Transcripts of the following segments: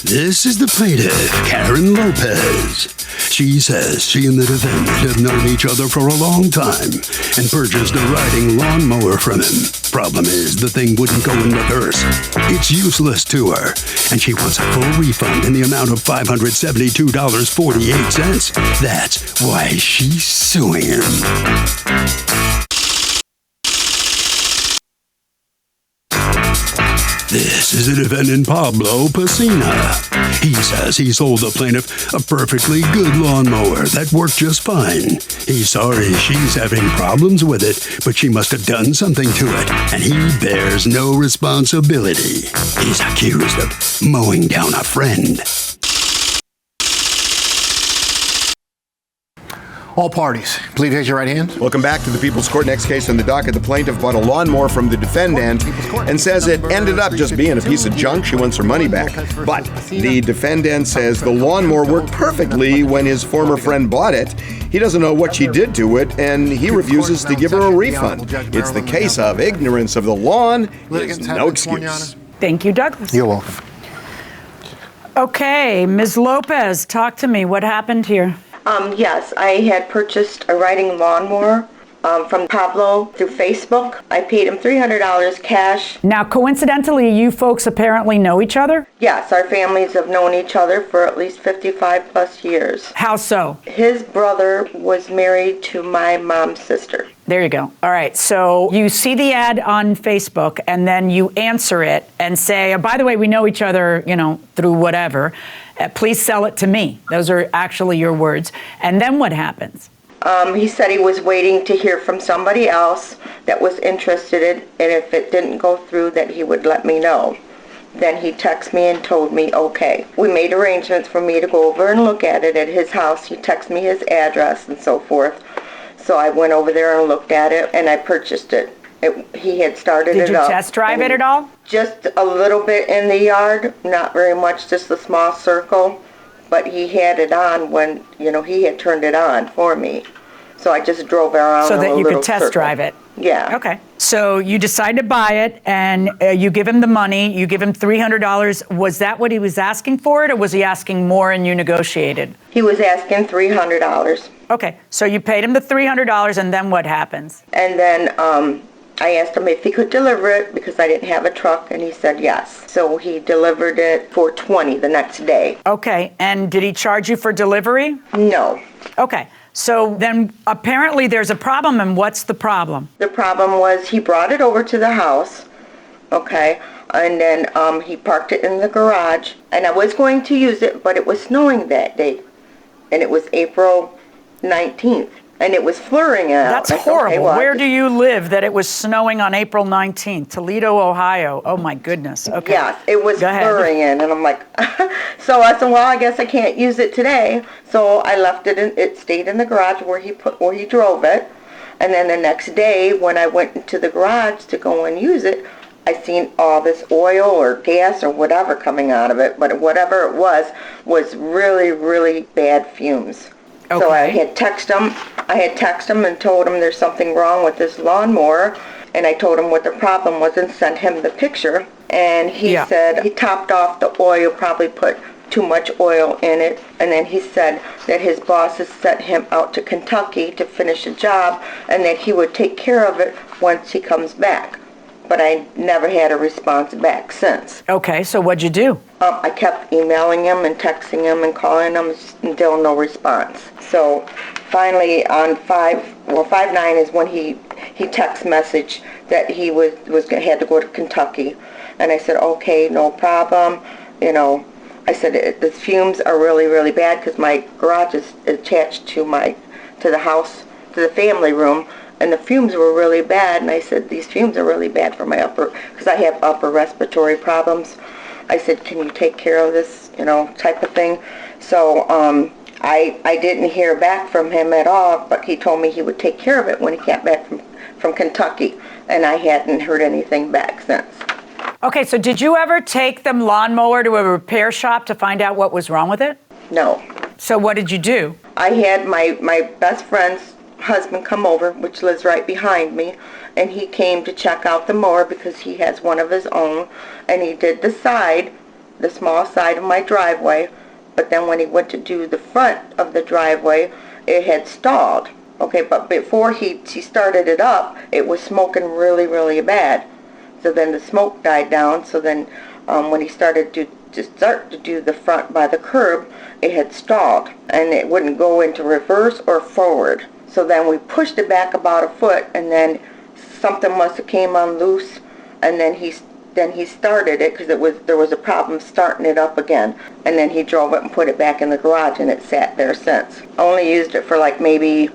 This is the plaintiff, Karen Lopez. She says she and the defendant have known each other for a long time and purchased a riding lawnmower from him. Problem is, the thing wouldn't go in reverse. It's useless to her, and she wants a full refund in the amount of $572.48. That's why she's suing him. This is the defendant, Pablo Pacina. He says he sold the plaintiff a perfectly good lawnmower that worked just fine. He's sorry she's having problems with it, but she must have done something to it, and he bears no responsibility. He's accused of mowing down a friend. All parties, please raise your right hand. Welcome back to the People's Court. Next case on the docket, the plaintiff bought a lawnmower from the defendant and says it ended up just being a piece of junk. She wants her money back. But the defendant says the lawnmower worked perfectly when his former friend bought it. He doesn't know what she did to it, and he refuses to give her a refund. It's the case of ignorance of the law is no excuse. Thank you, Douglas. You're welcome. Okay, Ms. Lopez, talk to me. What happened here? Yes, I had purchased a riding lawnmower from Pablo through Facebook. I paid him $300 cash. Now, coincidentally, you folks apparently know each other? Yes, our families have known each other for at least 55 plus years. How so? His brother was married to my mom's sister. There you go. All right. So you see the ad on Facebook and then you answer it and say, oh, by the way, we know each other, through whatever. Please sell it to me. Those are actually your words. And then what happens? He said he was waiting to hear from somebody else that was interested in, and if it didn't go through, that he would let me know. Then he texted me and told me, okay. We made arrangements for me to go over and look at it at his house. He texted me his address and so forth. So I went over there and looked at it, and I purchased it. He had started it up. Did you test drive it at all? Just a little bit in the yard, not very much, just a small circle. But he had it on when, he had turned it on for me. So I just drove around so that you could test circle. drive it. Yeah. Okay. So you decide to buy it, and you give him the money. You give him $300. Was that what he was asking for it, or was he asking more and you negotiated? He was asking $300. Okay. So you paid him the $300, and then what happens? And then I asked him if he could deliver it because I didn't have a truck, and he said yes. So he delivered it for $20 the next day. Okay. And did he charge you for delivery? No. Okay. So then apparently there's a problem, and what's the problem? The problem was he brought it over to the house, okay, and then he parked it in the garage, and I was going to use it, but it was snowing that day, and it was April 19th. And it was flurrying out. That's horrible. Okay, where do you live that it was snowing on April 19th? Toledo, Ohio. Oh, my goodness. Okay. Yes, it was flurrying in. And I'm like, so I said, well, I guess I can't use it today. So I left it, it stayed in the garage where he drove it. And then the next day, when I went into the garage to go and use it, I seen all this oil or gas or whatever coming out of it. But whatever it was really, really bad fumes. Okay. So I had texted him and told him there's something wrong with this lawnmower, and I told him what the problem was and sent him the picture, and he said he topped off the oil, probably put too much oil in it, and then he said that his boss has sent him out to Kentucky to finish a job and that he would take care of it once he comes back. But I never had a response back since. Okay, so what'd you do? I kept emailing him and texting him and calling him, still no response. So finally on 5/9 is when he text messaged that he had to go to Kentucky. And I said, okay, no problem. I said, the fumes are really, really bad because my garage is attached to the house, to the family room. And the fumes were really bad, and I said, these fumes are really bad for my because I have upper respiratory problems. I said, can you take care of this, type of thing? So I didn't hear back from him at all, but he told me he would take care of it when he got back from Kentucky, and I hadn't heard anything back since. Okay, so did you ever take the lawnmower to a repair shop to find out what was wrong with it? No. So what did you do? I had my best friend's husband come over, which lives right behind me, and he came to check out the mower because he has one of his own, and he did the the small side of my driveway, but then when he went to do the front of the driveway, it had stalled. Okay, but before he started it up, it was smoking really, really bad. So then the smoke died down. So then when he started to do the front by the curb, it had stalled and it wouldn't go into reverse or forward. So then we pushed it back about a foot, and then something must have came on loose, and then he started it because there was a problem starting it up again, and then he drove it and put it back in the garage, and it sat there since. I only used it for like maybe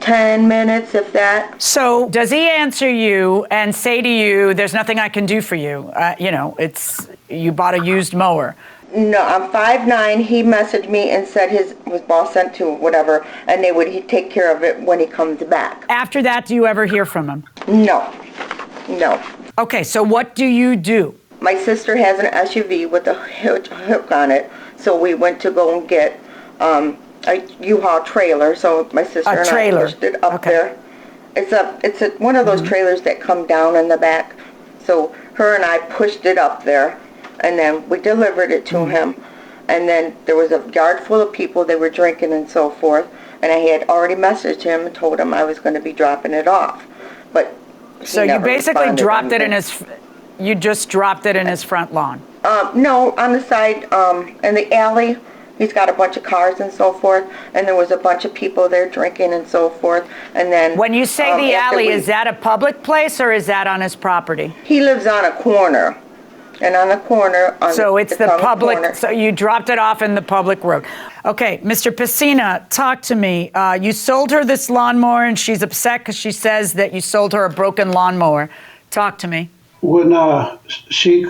10 minutes, if that. So does he answer you and say to you, there's nothing I can do for you? You bought a used mower. No, I'm 5'9". He messaged me and said his boss sent to whatever, and he'd take care of it when he comes back. After that, do you ever hear from him? No. Okay, so what do you do? My sister has an SUV with a hook on it, so we went to go and get a U-Haul trailer. So my sister and I pushed it up there. It's one of those trailers that come down in the back. So her and I pushed it up there, and then we delivered it to him. And then there was a yard full of people. They were drinking and so forth. And I had already messaged him and told him I was going to be dropping it off. But so you basically dropped it in his. You just dropped it in his front lawn. No, on the side, in the alley. He's got a bunch of cars and so forth, and there was a bunch of people there drinking and so forth. And then when you say the alley, is that a public place or is that on his property? He lives on a corner, and on the corner. So it's the public. Corner. So you dropped it off in the public road. Okay, Mr. Pacina, talk to me. You sold her this lawnmower, and she's upset because she says that you sold her a broken lawnmower. Talk to me. When she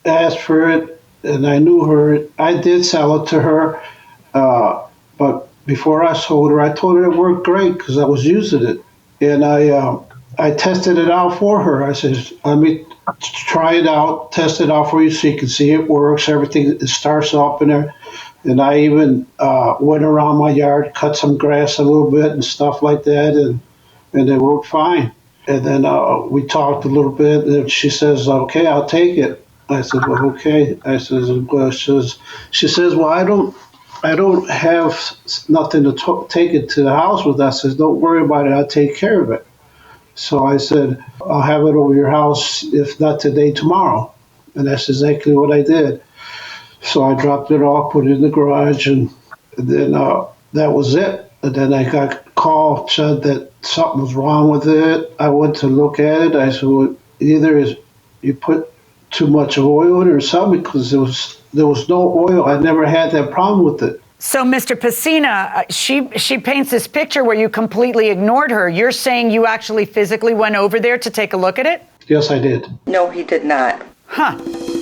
asked for it, and I knew her, I did sell it to her, but before I sold her, I told her it worked great because I was using it. And I tested it out for her. I said, let me try it out, test it out for you so you can see it works, everything, it starts up in there. And I even went around my yard, cut some grass a little bit and stuff like that, and it worked fine. And then we talked a little bit, and she says, okay, I'll take it. I said, well, okay. I says, well, she says, well, I don't have nothing to take it to the house with. I says, don't worry about it. I'll take care of it. So I said, I'll have it over your house, if not today, tomorrow. And that's exactly what I did. So I dropped it off, put it in the garage, and then that was it. And then I got a call, said that something was wrong with it. I went to look at it. I said, well, either you put too much oil in it or something, because there was no oil. I never had that problem with it. So, Mr. Pacina, she paints this picture where you completely ignored her. You're saying you actually physically went over there to take a look at it? Yes, I did. No, he did not. Huh.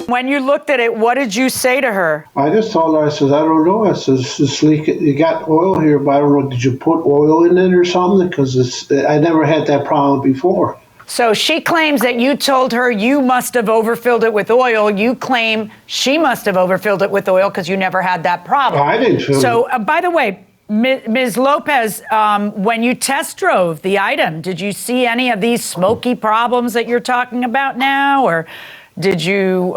When you looked at it, what did you say to her? I just told her, I said, I don't know. I said, this leak, you got oil here, but I don't know, did you put oil in it or something? Because I never had that problem before. So she claims that you told her you must have overfilled it with oil. You claim she must have overfilled it with oil because you never had that problem. I didn't fill it. So, by the way, Ms. Lopez, when you test drove the item, did you see any of these smoky problems that you're talking about now? Or did you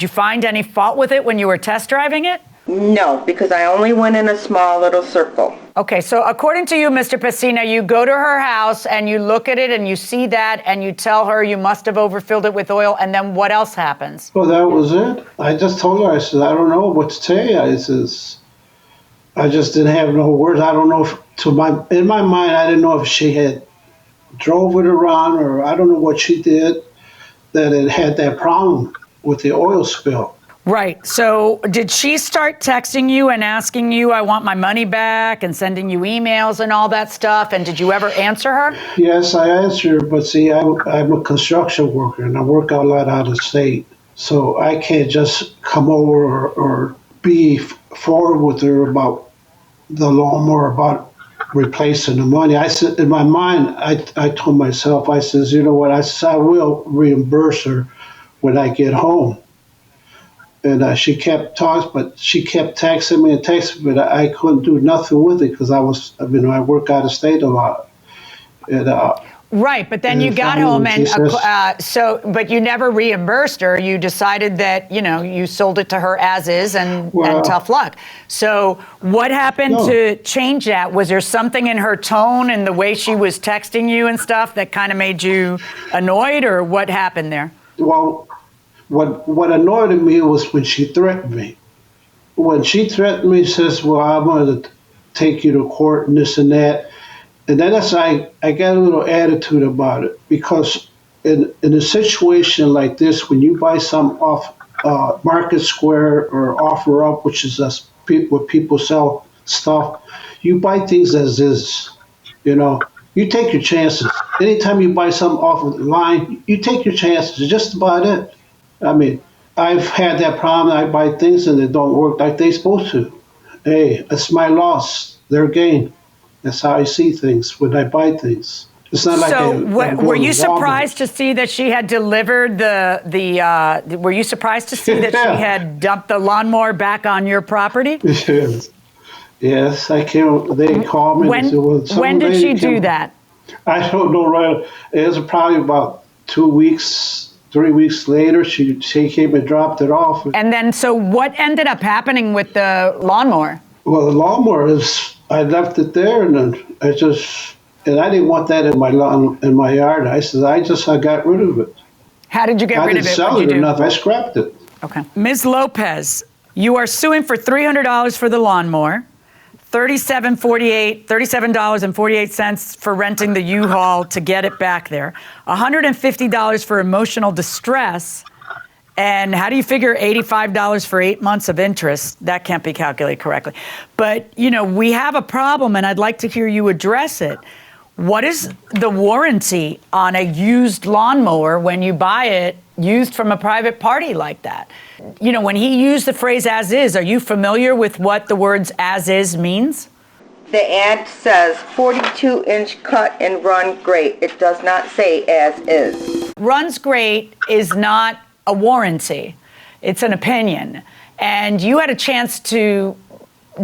find any fault with it when you were test driving it? No, because I only went in a small little circle. Okay, so according to you, Mr. Pacina, you go to her house and you look at it and you see that and you tell her you must have overfilled it with oil, and then what else happens? Well, that was it. I just told her, I said, I don't know what to tell you. I says, I just didn't have no words. I don't know in my mind, I didn't know if she had drove it around or I don't know what she did that it had that problem with the oil spill. Right. So did she start texting you and asking you, I want my money back, and sending you emails and all that stuff? And did you ever answer her? Yes, I answered her, but see, I'm a construction worker and I work a lot out of state. So I can't just come over or be forward with her about the lawnmower, about replacing the money. I said, in my mind, I told myself, I says, you know what, I will reimburse her when I get home. And she kept talking, but she kept texting me, but I couldn't do nothing with it because I work out of state a lot. And Right, but then you got home and but you never reimbursed her. You decided that you sold it to her as is, and tough luck. So what happened to change that? Was there something in her tone and the way she was texting you and stuff that kind of made you annoyed, or what happened there? Well, what annoyed me was when she threatened me. When she threatened me, says, "Well, I'm going to take you to court and this and that." And then I got a little attitude about it, because in a situation like this, when you buy something off Market Square or Offer Up, which is where people sell stuff, you buy things as is. You take your chances. Anytime you buy something off of the line, you take your chances. It's just about it. I mean, I've had that problem. I buy things and they don't work like they're supposed to. Hey, it's my loss, their gain. That's how I see things when I buy things. It's not like were you surprised to see that she had delivered were you surprised to see that she had dumped the lawnmower back on your property? Yes, I came. They called me. When did she do that? I don't know. Right, it was probably about 2 weeks, 3 weeks later. She came and dropped it off. And then, so what ended up happening with the lawnmower? Well, the lawnmower I left it there, and then I didn't want that in my lawn, in my yard. I got rid of it. How did you get rid of it? I didn't sell it or nothing. I scrapped it. Okay. Ms. Lopez, you are suing for $300 for the lawnmower, $37.48 for renting the U-Haul to get it back there, $150 for emotional distress. And how do you figure $85 for 8 months of interest? That can't be calculated correctly. But, we have a problem, and I'd like to hear you address it. What is the warranty on a used lawnmower when you buy it used from a private party like that? When he used the phrase as is, are you familiar with what the words as is means? The ad says 42-inch cut and run great. It does not say as is. Runs great is not a warranty. It's an opinion. And you had a chance to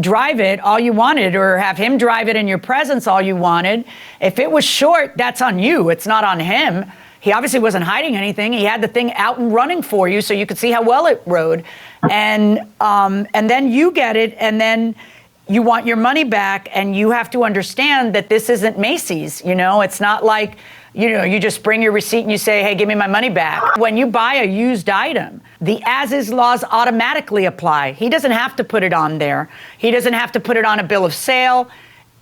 drive it all you wanted, or have him drive it in your presence all you wanted. If it was short, that's on you. It's not on him. He obviously wasn't hiding anything. He had the thing out and running for you so you could see how well it rode. And then you get it, and then you want your money back, and you have to understand that this isn't Macy's. It's not like you just bring your receipt and you say, hey, give me my money back. When you buy a used item, the as-is laws automatically apply. He doesn't have to put it on there. He doesn't have to put it on a bill of sale.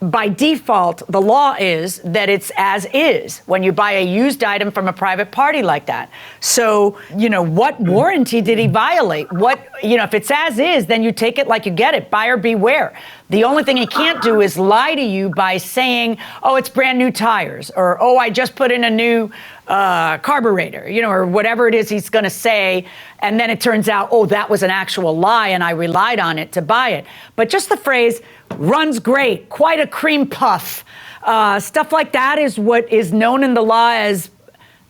By default, the law is that it's as is when you buy a used item from a private party like that. So, what warranty did he violate? If it's as is, then you take it like you get it. Buyer beware. The only thing he can't do is lie to you by saying, oh, it's brand new tires, or, oh, I just put in a new carburetor, or whatever it is he's going to say. And then it turns out, oh, that was an actual lie and I relied on it to buy it. But just the phrase, runs great, quite a cream puff, stuff like that is what is known in the law as,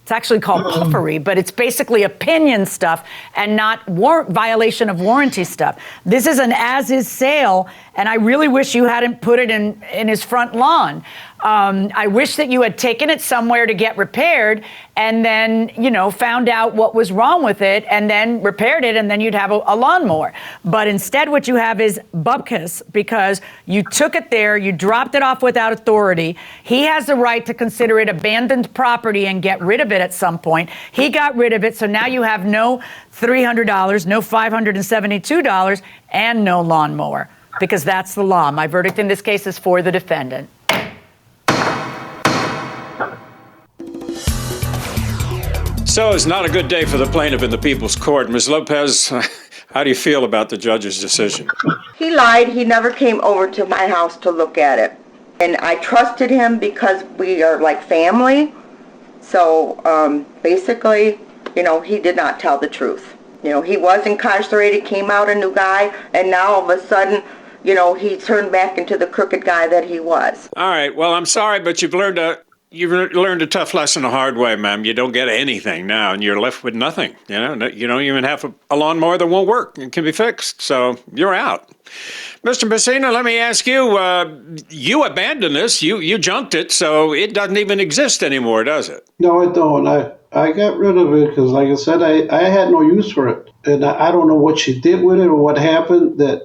it's actually called puffery, but it's basically opinion stuff and not violation of warranty stuff. This is an as-is sale, and I really wish you hadn't put it in his front lawn. I wish that you had taken it somewhere to get repaired and then, found out what was wrong with it and then repaired it, and then you'd have a lawnmower. But instead what you have is bupkis, because you took it there, you dropped it off without authority. He has the right to consider it abandoned property and get rid of it at some point. He got rid of it, so now you have no $300, no $572, and no lawnmower, because that's the law. My verdict in this case is for the defendant. So it's not a good day for the plaintiff in the People's Court. Ms. Lopez, how do you feel about the judge's decision? He lied. He never came over to my house to look at it. And I trusted him because we are like family. So basically, he did not tell the truth. He was incarcerated, came out a new guy, and now all of a sudden, he turned back into the crooked guy that he was. All right. Well, I'm sorry, but you've learned a You've learned a tough lesson the hard way, ma'am. You don't get anything now, and you're left with nothing. You don't even have a lawnmower that won't work. It can be fixed, so you're out. Mr. Messina, let me ask you, you abandoned this. You junked it, so it doesn't even exist anymore, does it? No, I don't. I got rid of it because, like I said, I had no use for it. And I don't know what she did with it or what happened, that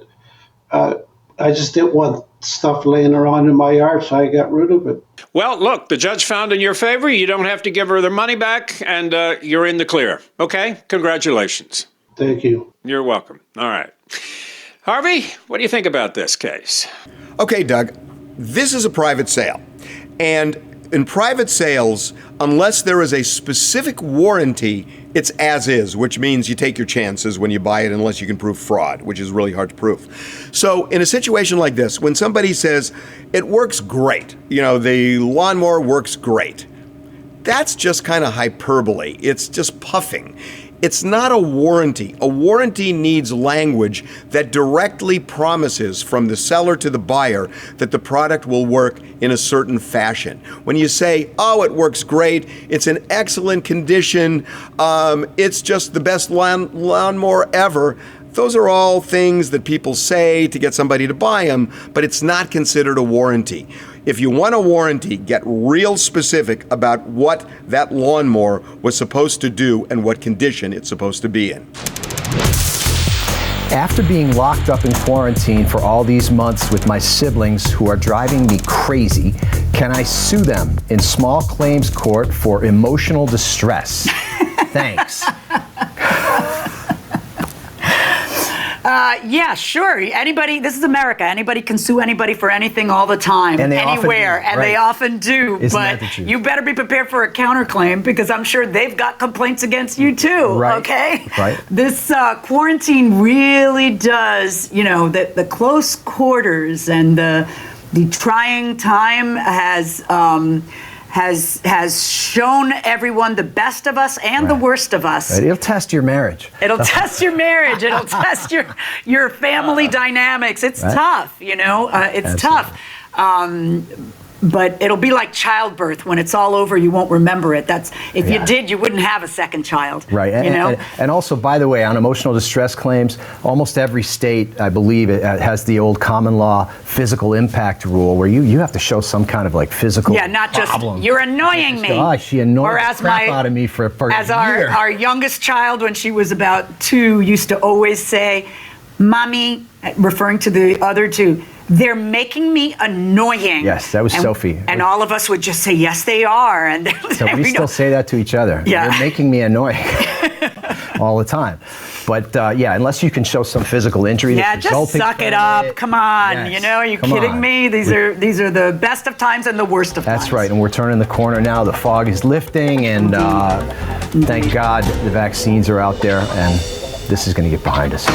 I just didn't want stuff laying around in my yard, so I got rid of it. Well, look, the judge found in your favor. You don't have to give her the money back, and you're in the clear. Okay? Congratulations. Thank you. You're welcome. All right. Harvey, what do you think about this case? Okay, Doug, this is a private sale. And in private sales, unless there is a specific warranty, it's as is, which means you take your chances when you buy it unless you can prove fraud, which is really hard to prove. So in a situation like this, when somebody says, it works great, the lawnmower works great, that's just kind of hyperbole. It's just puffing. It's not a warranty. A warranty needs language that directly promises from the seller to the buyer that the product will work in a certain fashion. When you say, oh, it works great, it's in excellent condition, it's just the best lawnmower ever, those are all things that people say to get somebody to buy them, but it's not considered a warranty. If you want a warranty, get real specific about what that lawnmower was supposed to do and what condition it's supposed to be in. After being locked up in quarantine for all these months with my siblings who are driving me crazy, can I sue them in small claims court for emotional distress? Thanks. Yeah, sure. Anybody, this is America. Anybody can sue anybody for anything all the time, and anywhere, and they often do. Isn't but that the truth? You better be prepared for a counterclaim because I'm sure they've got complaints against you too. Right. Okay. Right. This quarantine really does, the close quarters and the trying time has shown everyone the best of us and the worst of us. Right. It'll test your marriage. It'll test your marriage. It'll test your family dynamics. It's tough, it's Absolutely. tough. But it'll be like childbirth. When it's all over, you won't remember it. If you did, you wouldn't have a second child. Right. And also, by the way, on emotional distress claims, almost every state, I believe, it has the old common law physical impact rule where you have to show some kind of like physical not problem. just, you're annoying me. Oh, she annoyed or the crap out of me for a as year. Our youngest child, when she was about 2, used to always say, Mommy, referring to the other two, they're making me annoying. Yes, that was Sophie. And all of us would just say, yes, they are. And so we still say that to each other. Yeah. They're making me annoying all the time. But unless you can show some physical injury. Yeah, just suck it up. Come on. Yes. Are you kidding me? These are the best of times and the worst of times. That's right. And we're turning the corner now. The fog is lifting. And thank God the vaccines are out there. And this is going to get behind us.